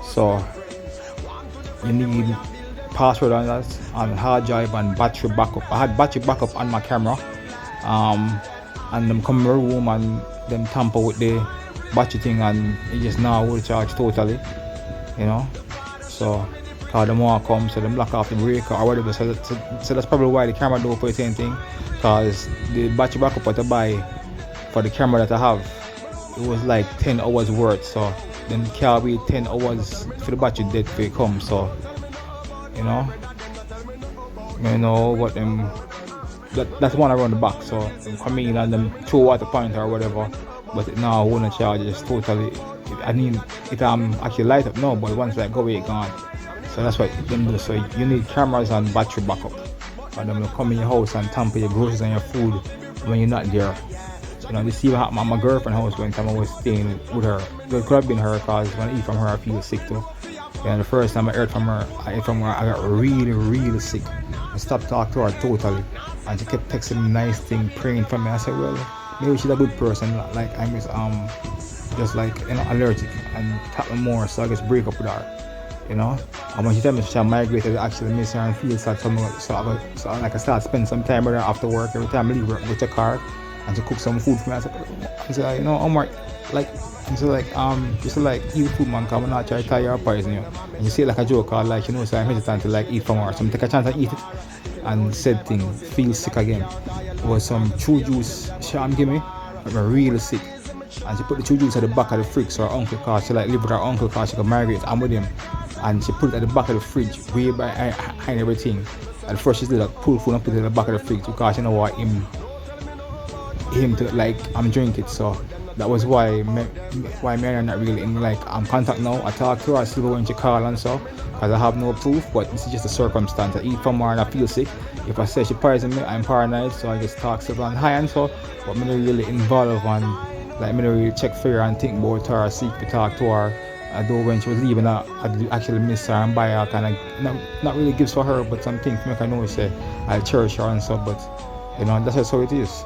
Speaker 1: So you need password on that, on hard drive and battery backup. I had battery backup on my camera, and them come in my room and them tamper with the battery thing and it just now will charge totally, So cause them want to come, so them lock off the breaker or whatever. So that's probably why the camera don't put the same thing, cause the battery backup that I buy for the camera that I have, it was like 10 hours worth. So then can't wait 10 hours for the battery dead for it come. So what them that's one around the back, so them come in and them throw water point or whatever, but it now won't charge. It's totally it actually light up now, but once like go away, gone. So that's what them do. So you need cameras and battery backup, and them will come in your house and tamper your groceries and your food when you're not there. This see what happened at my girlfriend's house when time I was staying with her. It could have been her, cause when I eat from her I feel sick too. And the first time I ate from her, I got really, really sick. I stopped talking to her totally, and she kept texting me nice thing, praying for me. I said, well, maybe she's a good person. Like I'm just like allergic and tap me more, so I just break up with her. And when she told me she migrated, I actually miss her and feel sad. So I start spending some time with her after work. Every time I leave work, go to car, and she cook some food for me. I said, Omar, just like eat food, man, cause I'm not trying to tell you or poison you. And you say it like a joke, or so I'm hesitant to eat from her. So I take a chance to eat it and said thing, feel sick again. It was some chew juice she gave me, but I'm really sick. And she put the chew juice at the back of the fridge, so her uncle, cause she live with her uncle, cause she got married, I'm with him. And she put it at the back of the fridge, way behind everything. At first she did pull food and put it at the back of the fridge, because you know what, him to I'm drink it. So that was why me and her not really in contact now. I talk to her, I still when she call and so, because I have no proof, but this is just a circumstance. I eat from her and I feel sick. If I say she poison me, I'm paranoid, so I just talk to her on high and so, but I'm not really involved and I'm not really check for her and think about her, seek to talk to her Although when she was leaving, I actually miss her and buy her kind of not really gifts for her, but some things to make her know say I cherish her and stuff. But that's just how it is.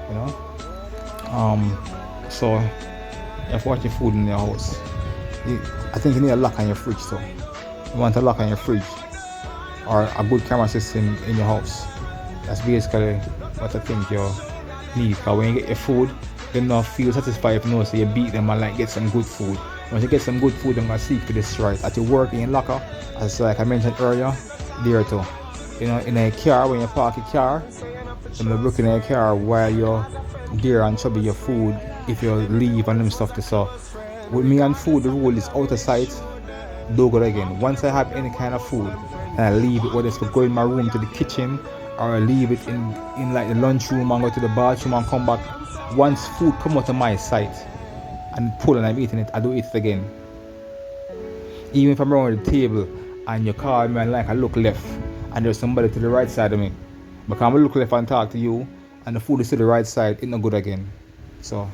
Speaker 1: You know. So if watching food in your house, I think you need a lock on your fridge. So you want a lock on your fridge or a good camera system in your house. That's basically what I think you need. Because when you get your food, you don't feel satisfied if you know so you beat them and like get some good food. Once you get some good food, I'm gonna seek to destroy it. At your work in your locker, as like I mentioned earlier, there too. In a car, when you park your car, I'm looking at your car while you're there and trouble your food if you leave and them stuff to so. With me and food, the rule is out of sight, do good again. Once I have any kind of food and I leave it, whether it's to go in my room to the kitchen or I leave it in like the lunchroom and go to the bathroom and come back. Once food come out of my sight and pull and I'm eating it, I do eat it again. Even if I'm around the table and you call me and like I look left and there's somebody to the right side of me, because I look left and talk to you and the food is to the right side, it's not good again. So